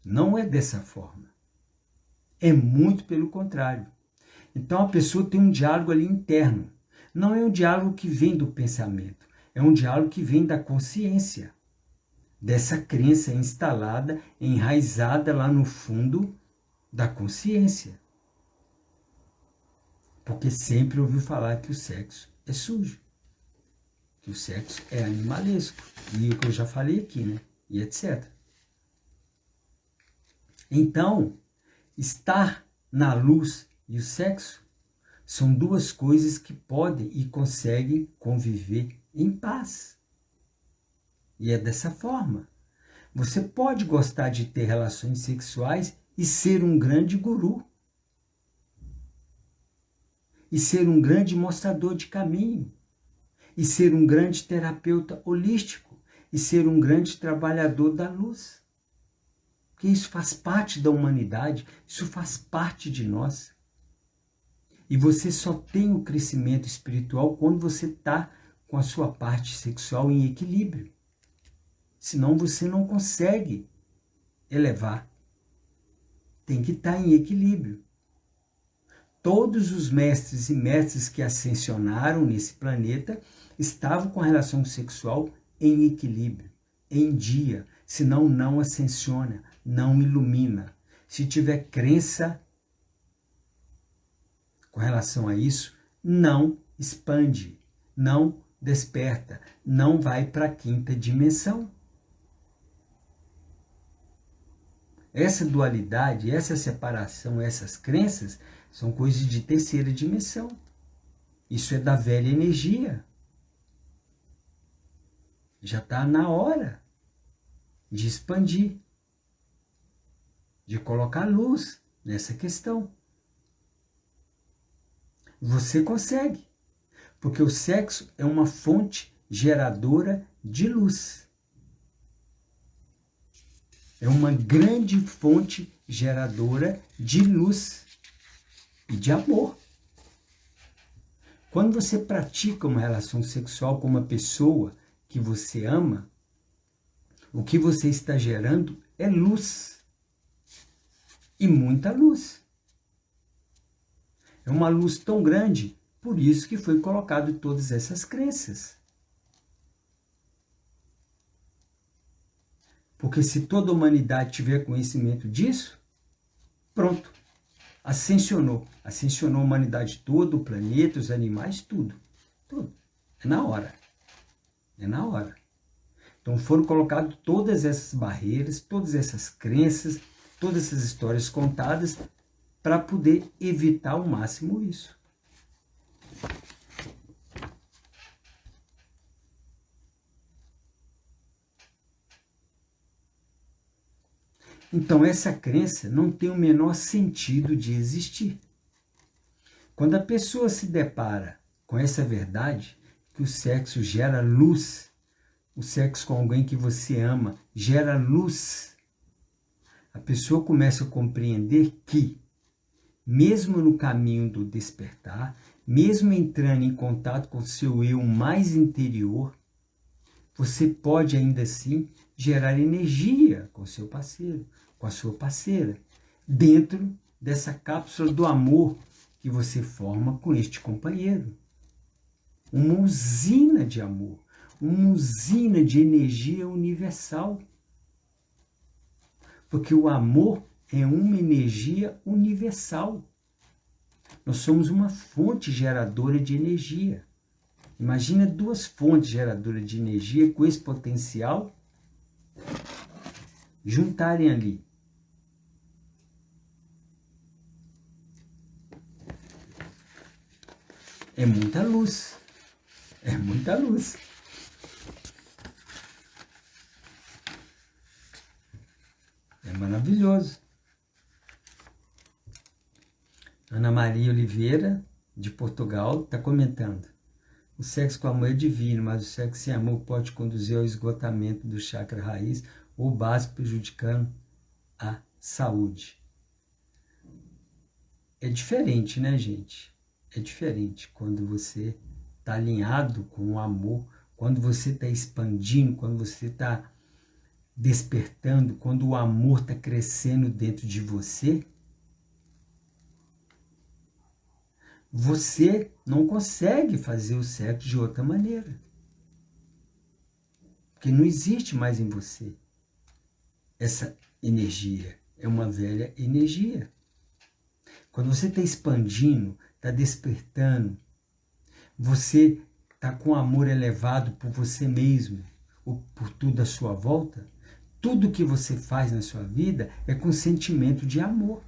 Não é dessa forma. É muito pelo contrário. Então a pessoa tem um diálogo ali interno. Não é um diálogo que vem do pensamento. É um diálogo que vem da consciência. Dessa crença instalada, enraizada lá no fundo da consciência. Porque sempre ouviu falar que o sexo é sujo. Que o sexo é animalesco. E o que eu já falei aqui, né? E etc. Então, estar na luz e o sexo são duas coisas que podem e conseguem conviver em paz. E é dessa forma. Você pode gostar de ter relações sexuais e ser um grande guru. E ser um grande mostrador de caminho. E ser um grande terapeuta holístico. E ser um grande trabalhador da luz. Porque isso faz parte da humanidade, isso faz parte de nós. E você só tem o crescimento espiritual quando você está com a sua parte sexual em equilíbrio. Senão você não consegue elevar. Tem que estar em equilíbrio. Todos os mestres e mestras que ascensionaram nesse planeta estavam com a relação sexual em equilíbrio, em dia. Senão não ascensiona, não ilumina. Se tiver crença com relação a isso, não expande, não desperta, não vai para a quinta dimensão. Essa dualidade, essa separação, essas crenças são coisas de terceira dimensão. Isso é da velha energia. Já está na hora de expandir, de colocar luz nessa questão. Você consegue, porque o sexo é uma fonte geradora de luz. É uma grande fonte geradora de luz e de amor. Quando você pratica uma relação sexual com uma pessoa que você ama, o que você está gerando é luz. E muita luz. É uma luz tão grande, por isso que foi colocado todas essas crenças. Porque se toda a humanidade tiver conhecimento disso, pronto, ascensionou. Ascensionou a humanidade toda, o planeta, os animais, tudo. Tudo. É na hora. É na hora. Então foram colocadas todas essas barreiras, todas essas crenças, todas essas histórias contadas para poder evitar ao máximo isso. Então essa crença não tem o menor sentido de existir. Quando a pessoa se depara com essa verdade, que o sexo gera luz, o sexo com alguém que você ama gera luz, a pessoa começa a compreender que, mesmo no caminho do despertar, mesmo entrando em contato com o seu eu mais interior, você pode ainda assim gerar energia com o seu parceiro, com a sua parceira, dentro dessa cápsula do amor que você forma com este companheiro. Uma usina de amor, uma usina de energia universal. Porque o amor é uma energia universal. Nós somos uma fonte geradora de energia. Imagina duas fontes geradoras de energia com esse potencial juntarem ali. É muita luz. É muita luz. É maravilhoso. Ana Maria Oliveira, de Portugal, está comentando. O sexo com amor é divino, mas o sexo sem amor pode conduzir ao esgotamento do chakra raiz ou básico, prejudicando a saúde. É diferente, né, gente? É diferente quando você está alinhado com o amor, quando você está expandindo, quando você está despertando, quando o amor está crescendo dentro de você. Você não consegue fazer o sexo de outra maneira. Porque não existe mais em você essa energia. É uma velha energia. Quando você está expandindo, está despertando, você está com amor elevado por você mesmo, ou por tudo à sua volta, tudo que você faz na sua vida é com sentimento de amor.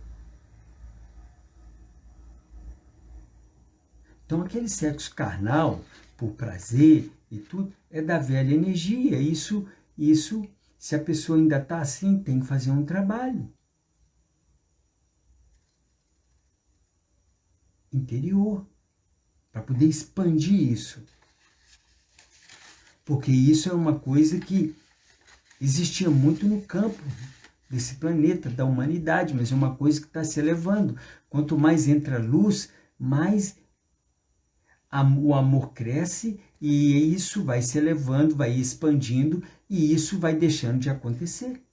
Então, aquele sexo carnal, por prazer e tudo, é da velha energia. Isso, se a pessoa ainda está assim, tem que fazer um trabalho interior para poder expandir isso. Porque isso é uma coisa que existia muito no campo desse planeta, da humanidade, mas é uma coisa que está se elevando. Quanto mais entra luz, mais o amor cresce e isso vai se elevando, vai expandindo e isso vai deixando de acontecer.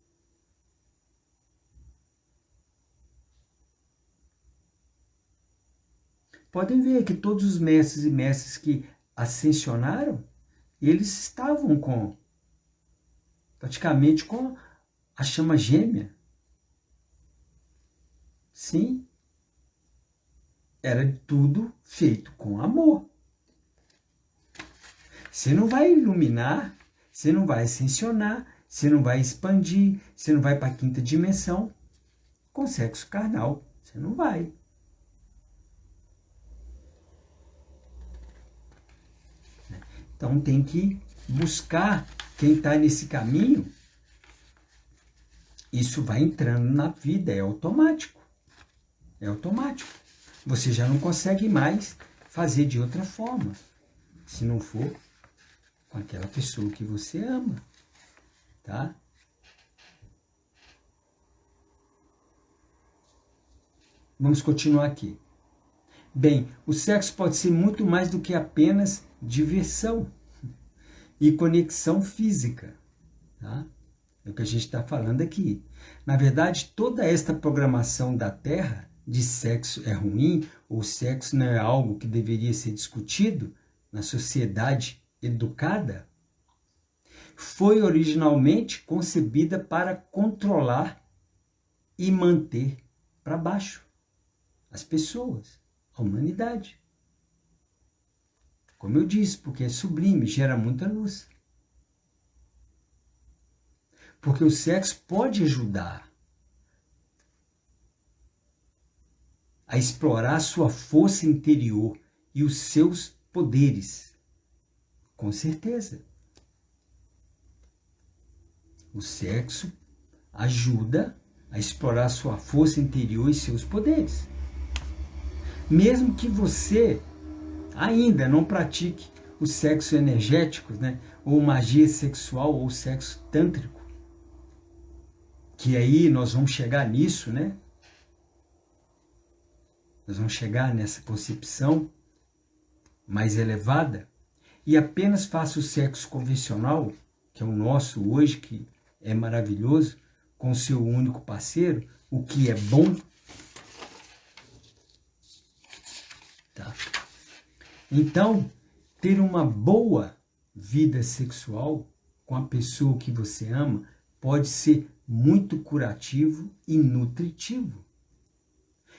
Podem ver que todos os mestres e mestres que ascensionaram, eles estavam praticamente com a chama gêmea. Sim, era tudo feito com amor. Você não vai iluminar, você não vai ascensionar, você não vai expandir, você não vai para a quinta dimensão com sexo carnal. Você não vai. Então tem que buscar quem está nesse caminho. Isso vai entrando na vida, é automático. É automático. Você já não consegue mais fazer de outra forma, se não for com aquela pessoa que você ama, tá? Vamos continuar aqui. Bem, o sexo pode ser muito mais do que apenas diversão e conexão física, tá? É o que a gente está falando aqui. Na verdade, toda esta programação da Terra de sexo é ruim, ou sexo não é algo que deveria ser discutido na sociedade educada, foi originalmente concebida para controlar e manter para baixo as pessoas, a humanidade. Como eu disse, porque é sublime, gera muita luz. Porque o sexo pode ajudar a explorar a sua força interior e os seus poderes. Com certeza. O sexo ajuda a explorar a sua força interior e seus poderes. Mesmo que você ainda não pratique o sexo energético, né? Ou magia sexual, ou sexo tântrico. Que aí nós vamos chegar nisso, né? Nós vamos chegar nessa concepção mais elevada e apenas faça o sexo convencional, que é o nosso hoje, que é maravilhoso, com o seu único parceiro, o que é bom. Tá? Então, ter uma boa vida sexual com a pessoa que você ama pode ser muito curativo e nutritivo.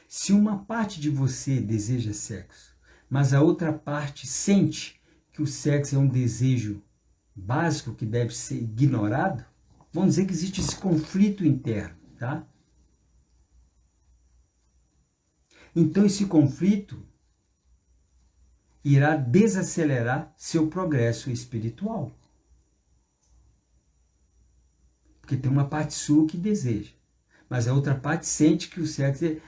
Se uma parte de você deseja sexo, mas a outra parte sente que o sexo é um desejo básico que deve ser ignorado, vamos dizer que existe esse conflito interno, tá? Então esse conflito irá desacelerar seu progresso espiritual. Porque tem uma parte sua que deseja, mas a outra parte sente que o sexo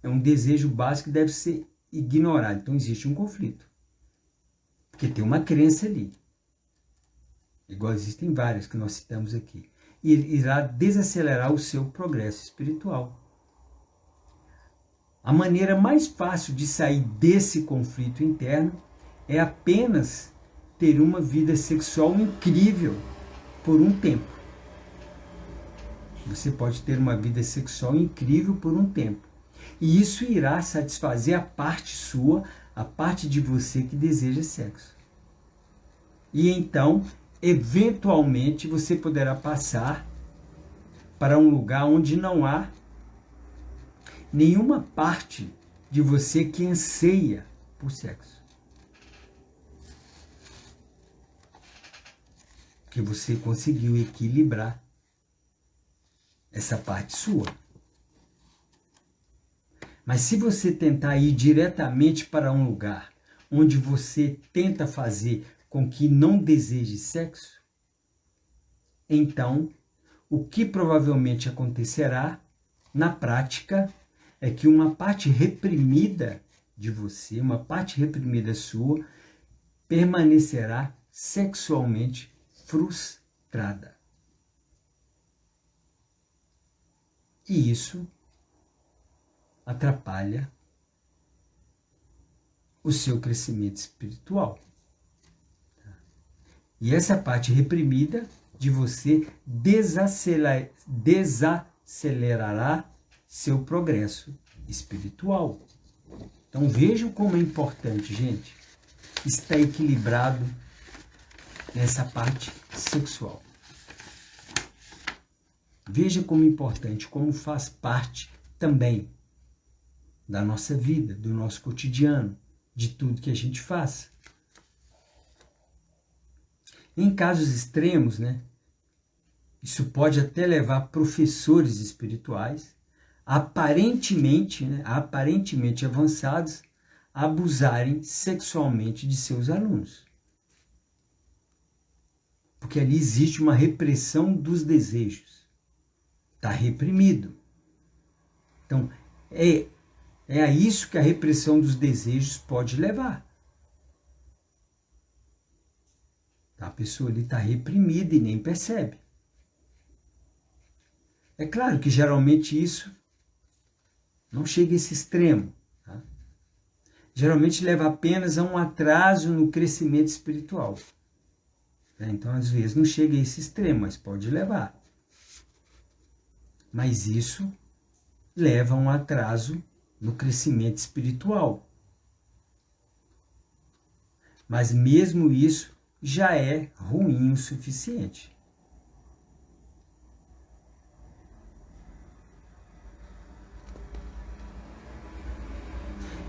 é um desejo básico que deve ser ignorado. Então existe um conflito. Porque tem uma crença ali. Igual existem várias que nós citamos aqui. E irá desacelerar o seu progresso espiritual. A maneira mais fácil de sair desse conflito interno é apenas ter uma vida sexual incrível por um tempo. Você pode ter uma vida sexual incrível por um tempo. E isso irá satisfazer a parte sua, a parte de você que deseja sexo. E então, eventualmente, você poderá passar para um lugar onde não há nenhuma parte de você que anseia por sexo. Porque você conseguiu equilibrar essa parte sua. Mas se você tentar ir diretamente para um lugar onde você tenta fazer com que não deseje sexo, então o que provavelmente acontecerá na prática é que uma parte reprimida de você, uma parte reprimida sua, permanecerá sexualmente frustrada. E isso atrapalha o seu crescimento espiritual. E essa parte reprimida de você desacelerará seu progresso espiritual. Então vejam como é importante, gente, estar equilibrado nessa parte sexual. Veja como é importante, como faz parte também da nossa vida, do nosso cotidiano, de tudo que a gente faz. Em casos extremos, isso pode até levar professores espirituais, aparentemente avançados, a abusarem sexualmente de seus alunos. Porque ali existe uma repressão dos desejos. Está reprimido. Então, é a isso que a repressão dos desejos pode levar. A pessoa ali está reprimida e nem percebe. É claro que geralmente isso não chega a esse extremo. Tá? Geralmente leva apenas a um atraso no crescimento espiritual. Então, às vezes, não chega a esse extremo, mas pode levar. Mas isso leva a um atraso no crescimento espiritual. Mas mesmo isso já é ruim o suficiente.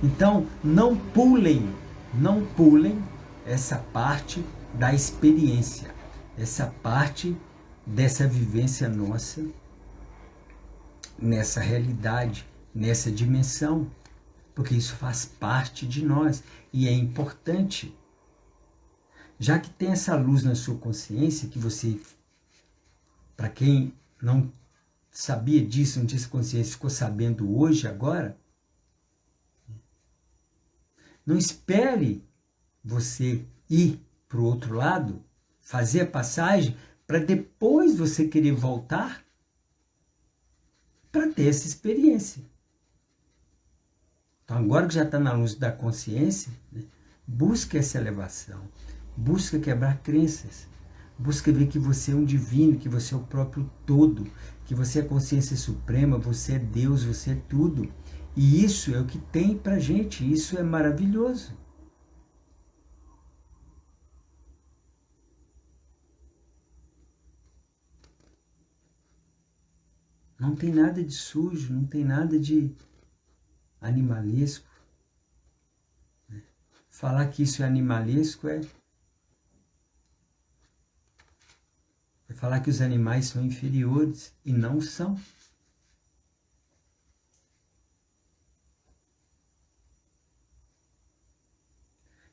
Então, não pulem essa parte da experiência, essa parte dessa vivência nossa, nessa realidade, nessa dimensão, porque isso faz parte de nós e é importante. Já que tem essa luz na sua consciência, que você, para quem não sabia disso, não tinha essa consciência, ficou sabendo hoje, agora, não espere você ir para o outro lado, fazer a passagem, para depois você querer voltar para ter essa experiência. Então, agora que já está na luz da consciência, busque essa elevação. Busca quebrar crenças. Busca ver que você é um divino, que você é o próprio todo, que você é consciência suprema, você é Deus, você é tudo. E isso é o que tem pra gente, isso é maravilhoso. Não tem nada de sujo, não tem nada de animalesco. Falar que isso é animalesco é falar que os animais são inferiores, e não são.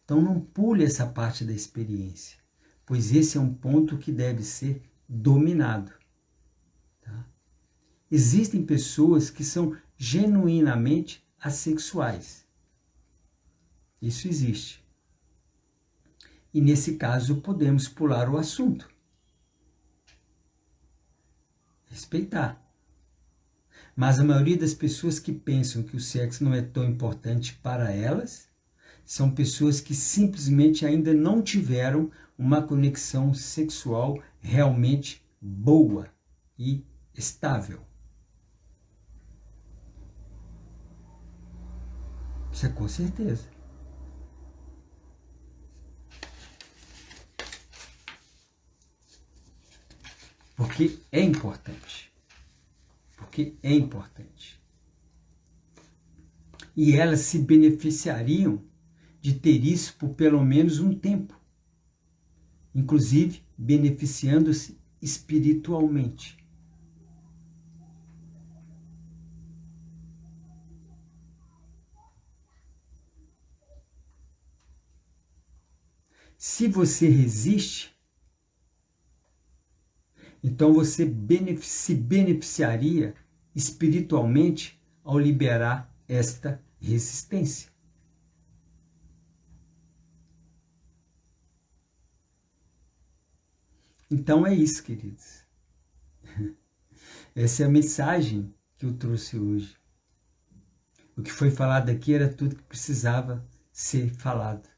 Então não pule essa parte da experiência, pois esse é um ponto que deve ser dominado. Tá? Existem pessoas que são genuinamente assexuais. Isso existe. E nesse caso podemos pular o assunto. Respeitar. Mas a maioria das pessoas que pensam que o sexo não é tão importante para elas são pessoas que simplesmente ainda não tiveram uma conexão sexual realmente boa e estável. Isso é com certeza. Porque é importante. Porque é importante. E elas se beneficiariam de ter isso por pelo menos um tempo. Inclusive, beneficiando-se espiritualmente. Se você resiste, então você se beneficiaria espiritualmente ao liberar esta resistência. Então é isso, queridos. Essa é a mensagem que eu trouxe hoje. O que foi falado aqui era tudo que precisava ser falado.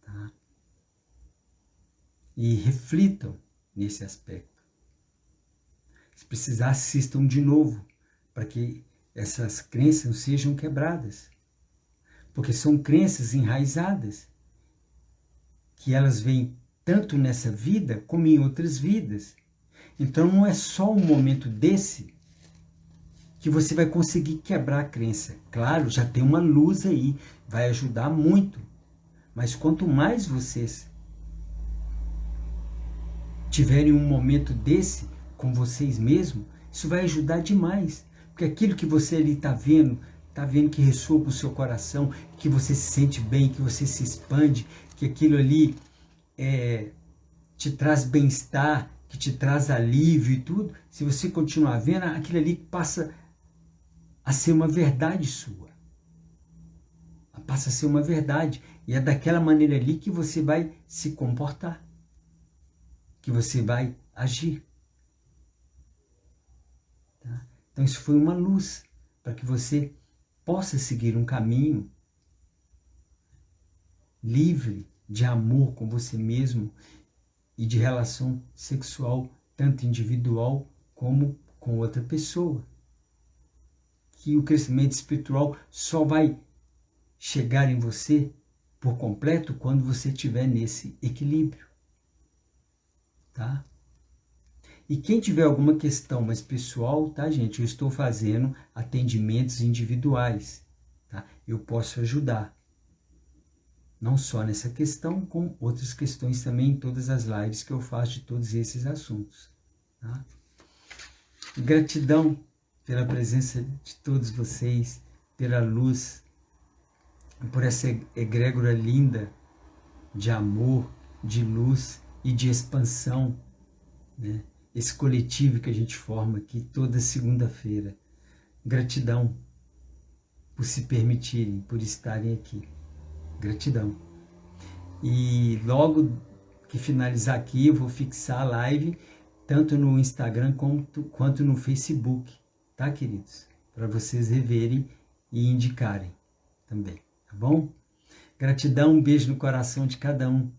Tá? E reflitam nesse aspecto. Se precisar, assistam de novo, para que essas crenças sejam quebradas. Porque são crenças enraizadas, que elas vêm tanto nessa vida como em outras vidas. Então não é só um momento desse que você vai conseguir quebrar a crença. Claro, já tem uma luz aí, vai ajudar muito. Mas quanto mais vocês tiverem um momento desse com vocês mesmos, isso vai ajudar demais. Porque aquilo que você ali está vendo que ressoa com o seu coração, que você se sente bem, que você se expande, que aquilo ali te traz bem-estar, que te traz alívio e tudo, se você continuar vendo, aquilo ali passa a ser uma verdade sua. Passa a ser uma verdade. E é daquela maneira ali que você vai se comportar. Que você vai agir. Tá? Então isso foi uma luz para que você possa seguir um caminho livre de amor com você mesmo e de relação sexual, tanto individual como com outra pessoa. Que o crescimento espiritual só vai chegar em você por completo quando você estiver nesse equilíbrio. Tá? E quem tiver alguma questão mais pessoal, tá, gente? Eu estou fazendo atendimentos individuais, tá? Eu posso ajudar. Não só nessa questão, como outras questões também em todas as lives que eu faço de todos esses assuntos. Tá? Gratidão pela presença de todos vocês, pela luz, por essa egrégora linda de amor, de luz e de expansão, né? Esse coletivo que a gente forma aqui toda segunda-feira. Gratidão por se permitirem, por estarem aqui. Gratidão. E logo que finalizar aqui, eu vou fixar a live tanto no Instagram quanto no Facebook, tá, queridos? Para vocês reverem e indicarem também, tá bom? Gratidão, um beijo no coração de cada um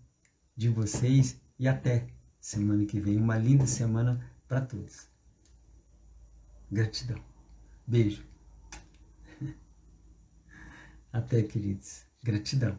de vocês e até semana que vem. Uma linda semana para todos. Gratidão. Beijo. Até, queridos. Gratidão.